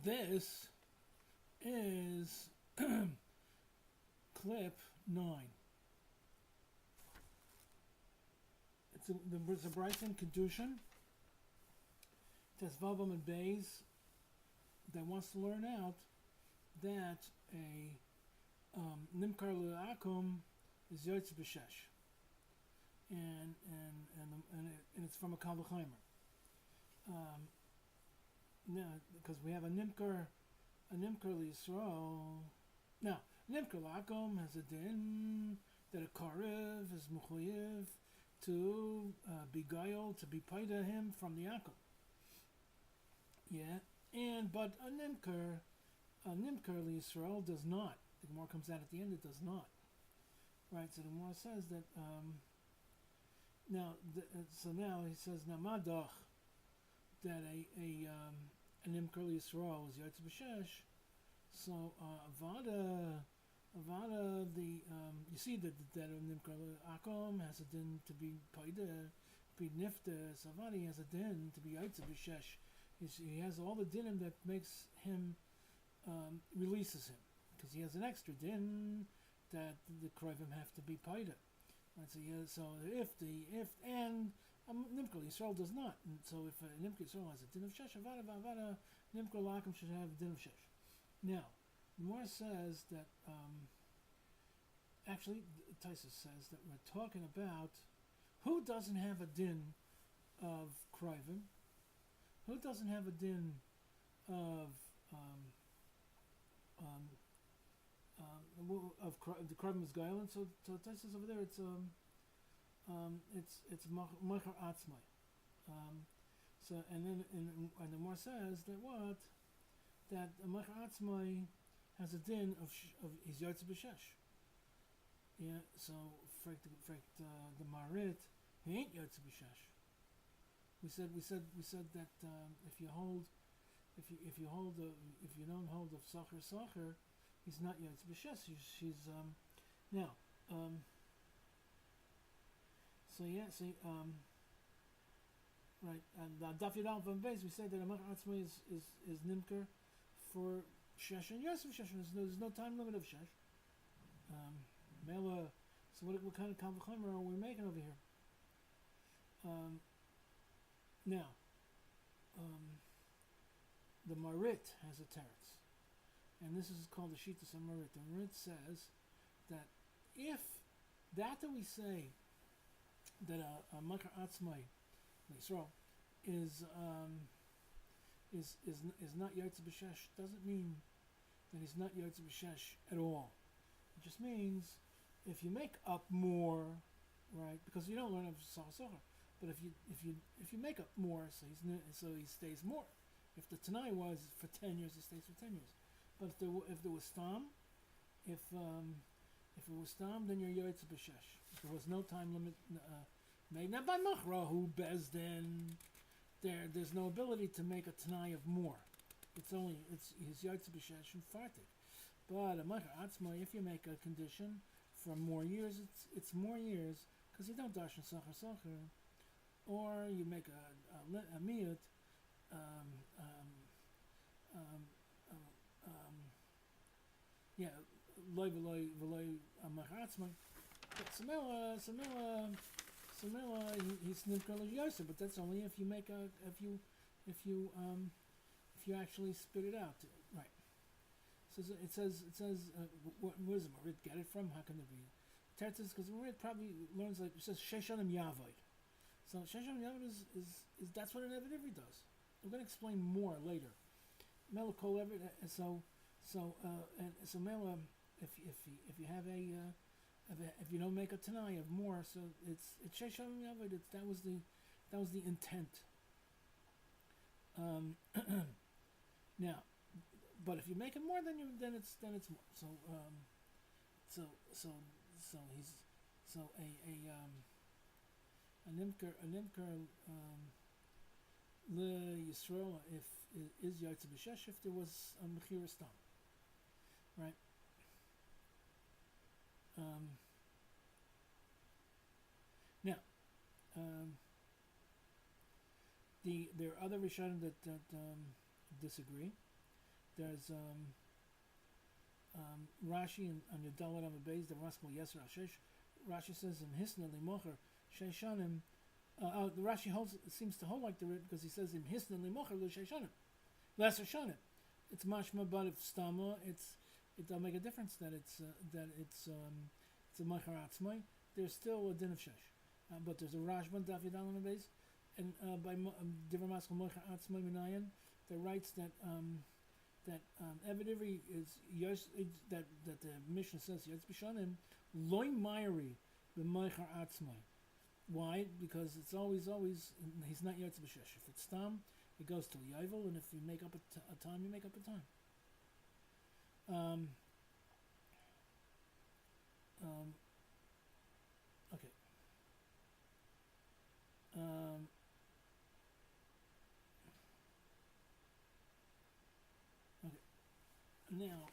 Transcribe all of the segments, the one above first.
This is clip 9. It's a Brighton Kedushin. Test Vavam and Bays that wants to learn out that a Nimkar Le'akum is Yotze B'Shesh. And it's from a Kal V'Chaimer. Now, because we have a Nimkar L'Yisrael. Now, Nimkar L'Akum has a din that a Karev is Mechuyev to be Gael, to be paida him from the Akum. Yeah, but a Nimkar L'Yisrael does not. The Gemara comes out at the end, it does not. Right, so the Gemara says that, now he says, now Madach, that a Nimkar L'Yisrael is Yotze B'Shesh, so Avada, you see that a Nimkar L'Akum has a din to be paida, be nifta, so Avada has a din to be Yotze B'Shesh. He has all the dinim that makes him, releases him, because he has an extra din that the Krivim have to be paida. Right, so if Nimkar Yisrael does not, and so if Nimkar Yisrael has a din of shesh, Avada Nimkar L'Akum should have a din of shesh. Now, the Gemara says that actually Taisus says that we're talking about who doesn't have a din of Krivim, who doesn't have a din of the Krivim is Gailan. So Taisus over there, it's Mocher Azmo. So and then and the Gemara says that that Mocher Azmo has a din of his Yotze B'Shesh. Yeah. So for the Maharit, he ain't Yotze B'Shesh. We said that if you don't hold of Sacher, he's not Yotze B'Shesh. She's now. Right, and Daf Yudal from Beis, we said that a Mocher Azmo is Nimker for Shesh and Yotze B'Shesh. There's no time limit of Shesh. Mela. So what kind of Kal V'Chaimer are we making over here? Now, the Maharit has a teretz, and this is called the Shittas Maharit. The Maharit says that if that we say that a Mocher Azmo Yisrael is not Yotze B'Shesh, doesn't mean that he's not Yotze B'Shesh at all. It just means if you make up more, right? Because you don't learn of Socher. But if you make up more, so he stays more. If the Tanai was for 10 years, he stays for 10 years. But if there was Stam, if it was Stam, then you're Yotze B'Shesh. If there was no time limit made, now by Machrahu Bezdin, there's no ability to make a Tanai of more. It's his Yotze B'Shesh and Fartik. But a Mocher Azmo, if you make a condition for more years, it's more years because you don't darshan Sacher. Or you make a miyut, loy v'loy Mocher Azmo. But Samela, he's Nimkar L'Yosef, but that's only if you make if you actually spit it out, right? So it says where does the Maharit get it from? How can it be? Teretz is because the Maharit probably learns like it says Shesh Shanim-The Maharit. So Shesh Shanim-The Maharit is that's what an Ivri does. I'm going to explain more later. Mela kol Ivri. So Mela, if you have if you don't make a Tanai of more, so it's Shesh Shanim-The Maharit. That was the intent. Now, but if you make it more, then it's more. So he's a Nimkar L'Yisrael is Yotze B'Shesh if there was a Mechira Stam, right? Now, there are other Rishonim that disagree. There's Rashi on your Dalet on the base, the Raskal Yeser Ashesh. Rashi says in Hisna li Mocher Shesh Shanim. The Rashi seems to hold like the Rit because he says in Hisna li Mocher lo Shesh Shanim, lesser Shanim. It's mashma, but if stama, it'll make a difference that it's a Mocher Azmo. There's still a din of shesh, but there's a Rashban Daf Yadal on the base, and by Divrei Maskal Mocher Azmo Minayan that writes that Ivri is that the Mishnah says Yotz B'Shanim loy Mayri b'Mocher Azmo. Why? Because it's always he's not Yotz B'Shesh. If it's tam, it goes to Yovel, and if you make up a time, you make up a time. Okay. Okay. Now,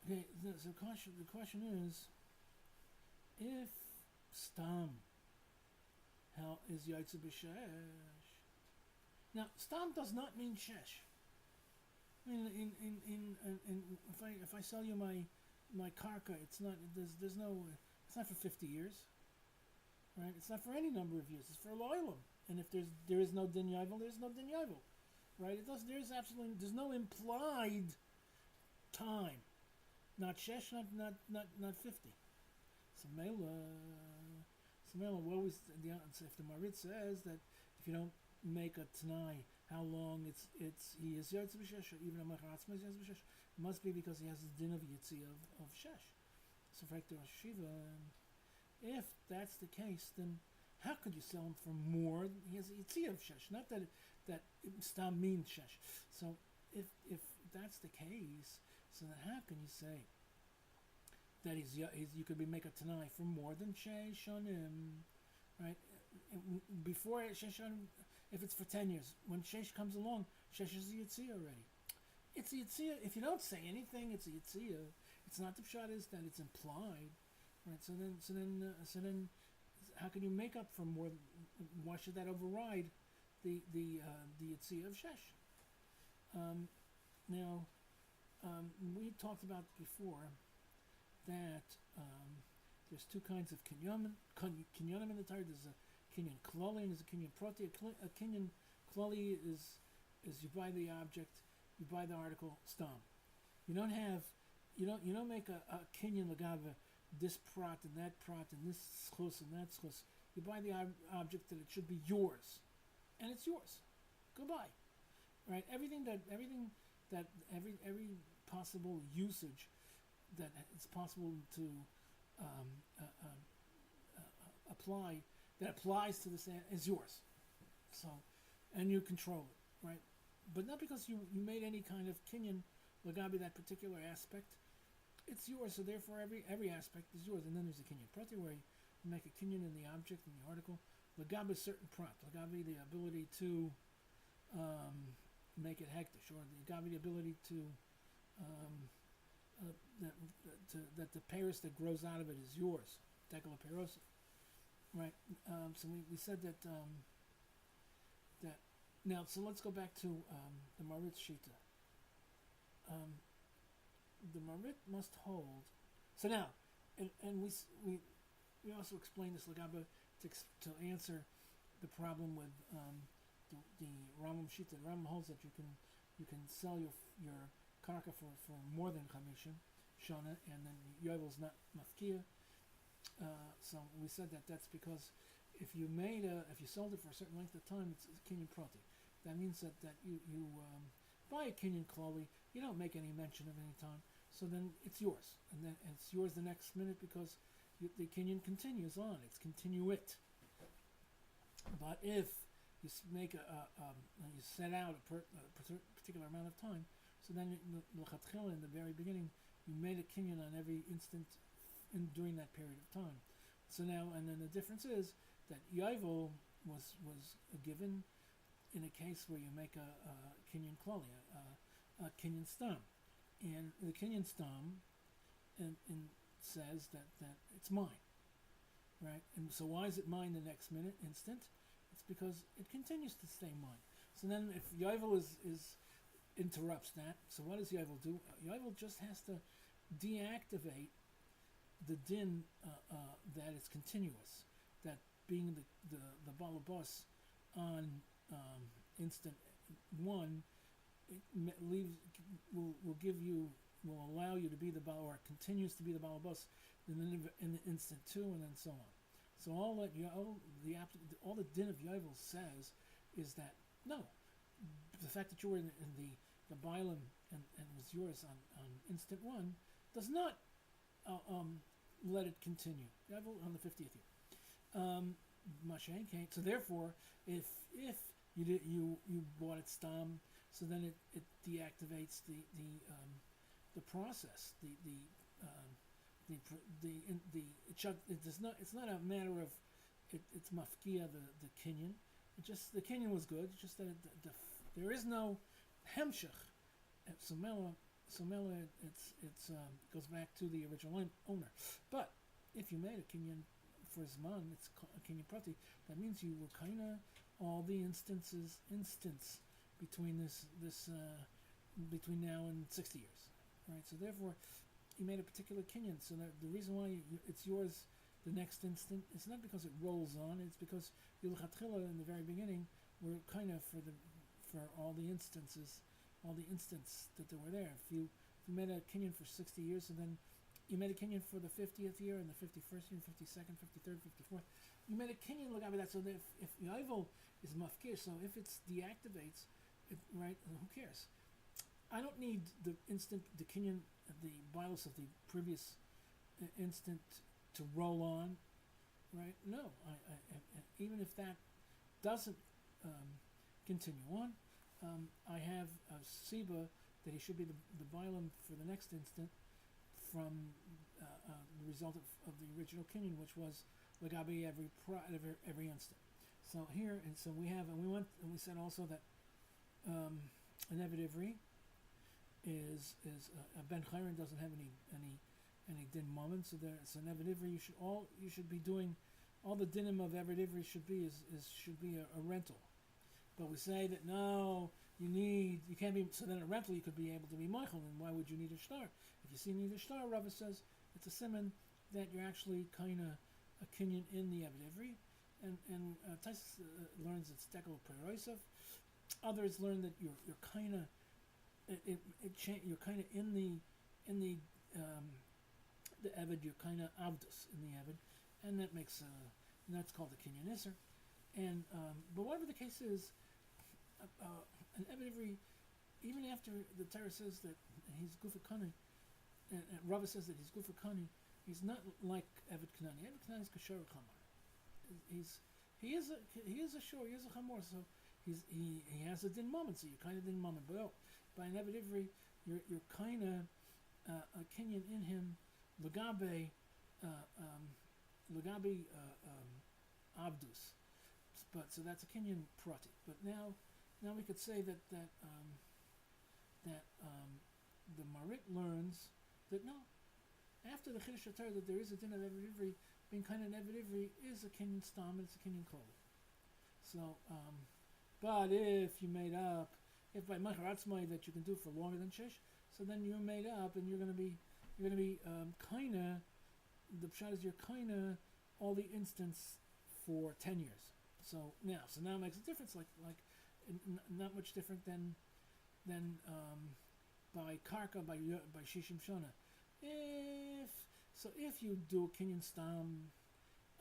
okay. The question is, if stam, how is Yotze B'Shesh? Now, stam does not mean shesh. I mean, if I sell you my karka, it's not there's no, it's not for 50 years, right? It's not for any number of years. It's for lo'ilam. And if there is no din yavel, there's no din yavel, right? There's no implied time, not shesh, not 50. So Mela, what was the answer? If the Maharit says that if you don't make a Tanai, how long he is Yotze B'Shesh, or even a Mocher Azmo is Yotze B'Shesh, it must be because he has the din of Yitzi of Shesh. So for Rosh Shiva, if that's the case, then how could you sell him for more? He has a Yitzi of Shesh, not that Stam means Shesh. So if that's the case, so then how can you say that you could make a Tanai for more than Shesh Shanim, right? Before Shesh Shanim, if it's for 10 years, when Shesh comes along, Shesh is a Yitzia already. It's a Yitzia. If you don't say anything, it's a Yitzia. It's not the pshat is that it's implied, right? So then, how can you make up for more? Why should that override the Yitzia of Shesh? Now, we talked about before that there's two kinds of kinyanim in the Torah. There's a kinyan klali and there's a kinyan proti. A kinyan klali is you buy the object, you buy the article stam. You don't make a kinyan lagava this prat and that prat and this schus and that schus. You buy the object that it should be yours, and it's yours. Goodbye, right? Every possible usage that it's possible to apply, that applies to this is yours. So, and you control it, right? But not because you made any kind of kinyan lagabi that particular aspect. It's yours, so therefore every aspect is yours. And then there's a kinyan prati where you make a kinyan in the object, in the article. Lagabi is certain prat. Lagabi, the ability to make it hektish, or the lagabi, the ability to that the paris that grows out of it is yours. Tekala perosa. Right. So we said that now. So let's go back to the Maharit Shita. The Maharit must hold. So now, and we also explained this Lagaba to answer the problem with the Rambam Shita. The Rambam holds that you can sell your karka for more than Chamisha Shana, and then Yovel's not mafkia. So we said that's because if you sold it for a certain length of time, it's kinyan prati. That means that you buy a kinyan klali, you don't make any mention of any time, so then it's yours, and then it's yours the next minute because the kinyan continues on. It's continuit. But if you make you set out a particular amount of time, so then l'chatchila in the very beginning, you made a kinyan on every instant during that period of time. So now, and then the difference is that Yovel was given in a case where you make a kinyan klali, a kinyan stam, and the kinyan stam and says that it's mine, right? And so why is it mine the next instant? It's because it continues to stay mine. So then if Yovel is interrupts that, so what does Yovel do? Yovel just has to deactivate the din that it's continuous, that being the balabas on instant one, it leaves will allow you to be the bal, or continues to be the balabas in the instant two, and then so on. So all the din of Yovel says is that no, the fact that you were in the Bailam and was yours on instant one does not let it continue. On the 50th year. So therefore, if you bought it stam, so then it deactivates the process. It's not a matter of it's mafkia the kinyan. The kinyan was good. It's just that there is no hemshech. So Mela, it's goes back to the original owner. But if you made a kinyan for Zman, it's a kinyan prati. That means you were kind of all the instants between between now and 60 years, right? So therefore, you made a particular kinyan. So that the reason why it's yours the next instant, it's not because it rolls on. It's because Yilchatchila in the very beginning were kind of for all the instants that there were there. If you made a kinyan for 60 years, and then you made a kinyan for the 50th year and the 51st year, 52nd, 53rd, 54th, you made a kinyan look at that. So that if Yovel is mafkir, so if it deactivates, right? Who cares? I don't need the kinyan, the bios of the previous instant to roll on, right? No, I even if that doesn't continue on, I have a siba that he should be the bialim for the next instant from the result of the original kinyan, which was lagabi every instant. So here, and so we said also that an Eved Ivri is a Ben Chayrin doesn't have any din moment, so there's an Eved Ivri. You should be doing all the dinim of Eved Ivri should be a rental. But we say that no, you can't be. So then a rental you could be able to be Michael, and why would you need a shtar? If you see need a shtar, Rava says it's a simon that you're actually kind of a kinyan in the Eved Ivri, and Taisus learns it's dekel peroisav. Others learn that you're kind of you're kind of in the Eved, you're kind of avdus in the Eved, and that makes and that's called the kinyan iser. And but whatever the case is, an Eved Ivri, even after the Torah says that he's gufa kani, and Rava says that he's gufa kani, he's not like Eved Kanani. Eved Kanani is kashor chamor. He is a shor, he is a chamor, so he has a din moment, so you're kind of din moment. But by an Eved Ivri, you're kind of a kinyan in him, legabe abdus. But so that's a kinyan prati. But now we could say that the Maharit learns that no, after the Chiddush Torah that there is a din of Eved Ivri, being kind of an Eved Ivri is a kinyan stam, it's a kinyan kol. So, but if you made up, if by Mocher Azmo that you can do for longer than Shesh, so then you're made up and you're going to be kind of, the pshat is you're kind of all the instants for 10 years. So now it makes a difference, like not much different than by karka by shishim shana. If you do a kinyan stam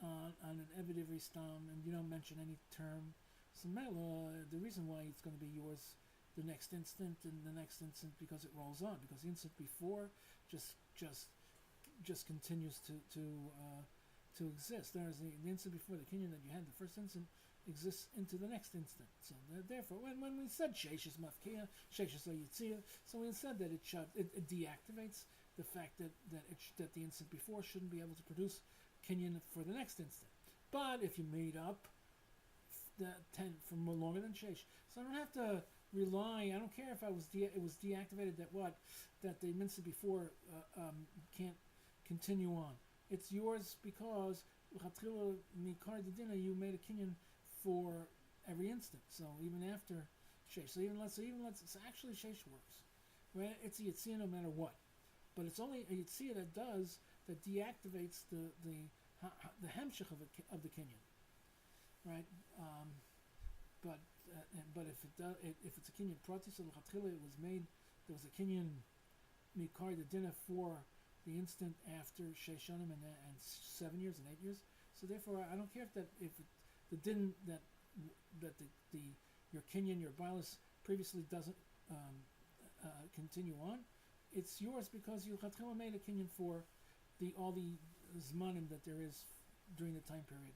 on an Eved Ivri stam and you don't mention any term, so mela, the reason why it's going to be yours the next instant and the next instant because it rolls on, because the instant before just continues to exist. There's the instant before the kinyan that you had, the first instant exists into the next instant. So therefore, when we said Shesh is mafkia, Shesh is yitzia, so we said that it deactivates the fact that the instant before shouldn't be able to produce kinyan for the next instant. But if you made up the 10 for more longer than Shesh, so I don't have to rely. I don't care if it was deactivated that the instant before can't continue on. It's yours because you made a kinyan for every instant. So even after shesh, so so actually shesh works. Right? It's a yitzia no matter what, but it's only a yitzia that deactivates the hemshich of the kinyan, right? But if it's a kinyan prati, so it was made. There was a kinyan mikar the dinner for the instant after Shesh Shanim and 7 years and 8 years. So therefore, I don't care if the din that your kinyan, your bilis previously doesn't continue on. It's yours because you chatchila made a kinyan for all the zmanim that there is during the time period.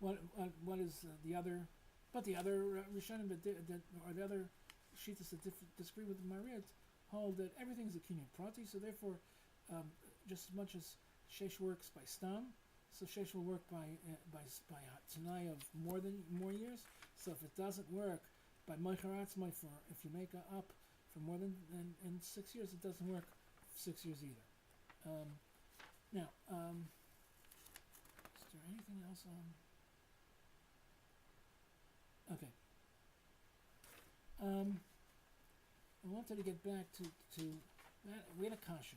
What is the other? But the other Rishonim or the other Shitas that disagree with the Maharit hold that everything is a kinyan prati. So therefore, just as much as shesh works by stam, so shesh will work by tanai of more years. So if it doesn't work by Mocher Azmo if you make up for more than 6 years, it doesn't work 6 years either. Now, is there anything else on? Okay. I wanted to get back to we had a kasha.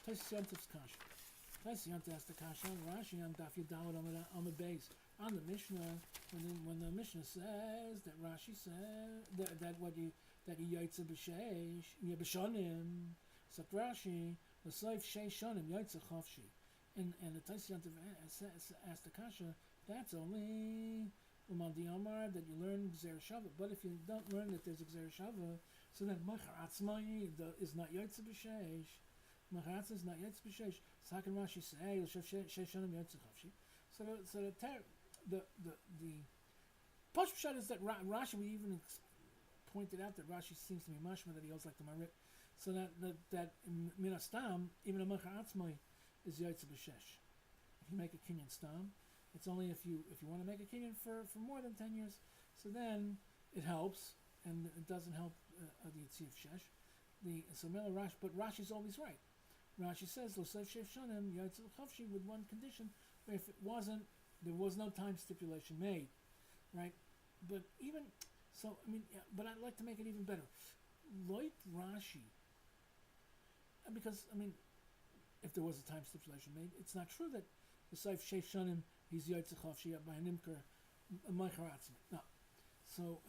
Tais Yantiv's kasha. Tais Yantiv asked the kasha on Rashi on Daf Yudalad on the base. On the Mishnah, when the Mishnah says that Rashi said that he yaitza b'sheish b'shanim, so Rashi the Seif Shesh Shanim yaitza chafshi, and the Tais Yantiv asked the kasha. That's only Umadi Amar that you learn Gzer Shava. But if you don't learn that there's a Gzer Shava, so then Mocher Azmo is not Yotze B'Sheish. Mocher Azmo is not Yotze B'Sheish. So how can Rashi say Shesh Shanim Yotze Chavshi? So the Posh Pshat is that Rashi, we even pointed out that Rashi seems to be mashma that he holds like the Maharit. So that Min Astam, even a Mocher Azmo is Yotze B'Shesh. If you make a kinyan stam, it's only if you want to make a kinyan for more than 10 years, so then it helps, and it doesn't help the Yitzi of Shesh. But Rashi's always right. Rashi says L'Seif Shesh Shanim Yaitzel Chavshi with one condition, where if it wasn't, there was no time stipulation made, right? But even so, but I'd like to make it even better. Loit Rashi, because if there was a time stipulation made, it's not true that the Seif Shesh Shanim he's Yaitze Chavshi by an imker Mocher Azmo. No. So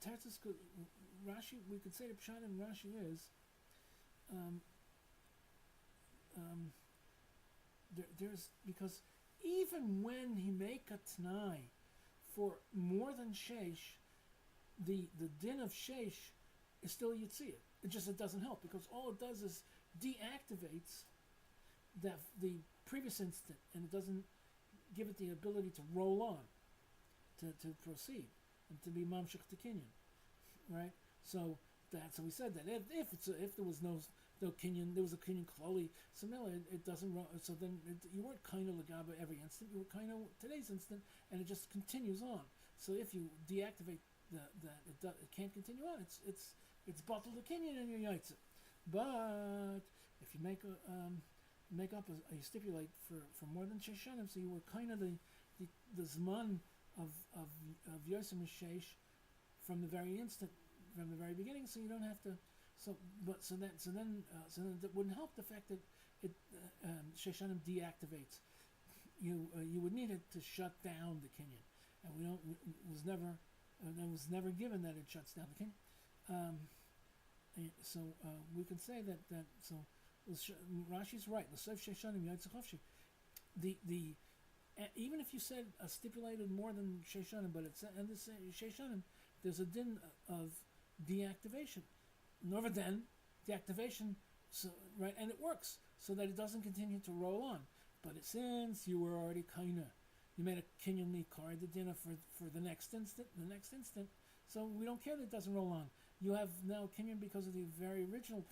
Terzis Rashi, we could say the Pshat in Rashi is there's because even when he make a Tanai for more than Shesh, the din of Shesh is still Yitziyah. It doesn't help because all it does is deactivates the previous instant, and it doesn't give it the ability to roll on, to proceed, and to be mamshich to kinyan, right? So we said that if there was no kinyan, there was a kinyan kloli, so it doesn't run. So then you weren't kind of legaba every instant. You were kind of today's instant, and it just continues on. So if you deactivate it can't continue on. It's bottled the kinyan in your yaitza. But if you make up you stipulate for more than Shesh Shanim, so you were kind of the zman of Yosem Shesh from the very instant, from the very beginning. So you don't have to. So then that wouldn't help the fact that Shesh Shanim deactivates. You would need it to shut down the kinyan, and it was never given that it shuts down the kinyan. So we can say that so. Rashi's right. The even if you said a stipulated more than Shesh Shanim, but it's and this Shesh Shanim, there's a din of deactivation. Never then deactivation, so right, and it works so that it doesn't continue to roll on. But since you were already kinda, you made a kinyan mikar the dinner for the next instant, so we don't care that it doesn't roll on. You have now kinyan because of the very original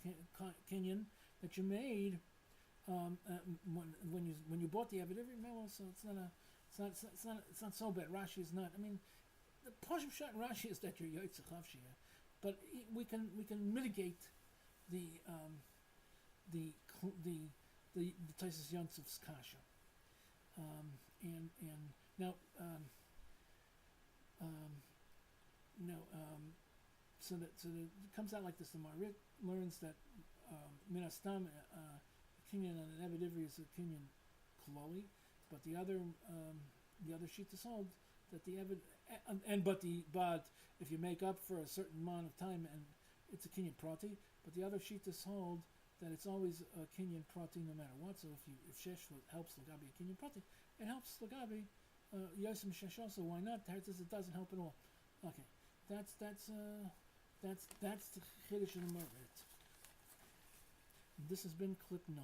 kinyan that you made when you bought the Ivri Melo. So it's not so bad. Rashi is not. The Pashim shot in Rashi is that you're Yotze Chavshi, but we can mitigate the Taisus Yontzev's kasha. And now so that it comes out like this. The Maharit learns that minastam kinyan on an Eved Ivri is a kinyan kloli, but the other shittas hold that the Eved but if you make up for a certain amount of time and it's a kinyan prati, but the other shittas hold that it's always a kinyan prati no matter what. So if shesh helps lagabi a kinyan prati, it helps lagabi yosim shesh also. Why not? It doesn't help at all. Okay, that's the chiddush of the Maharit. This has been clip 9.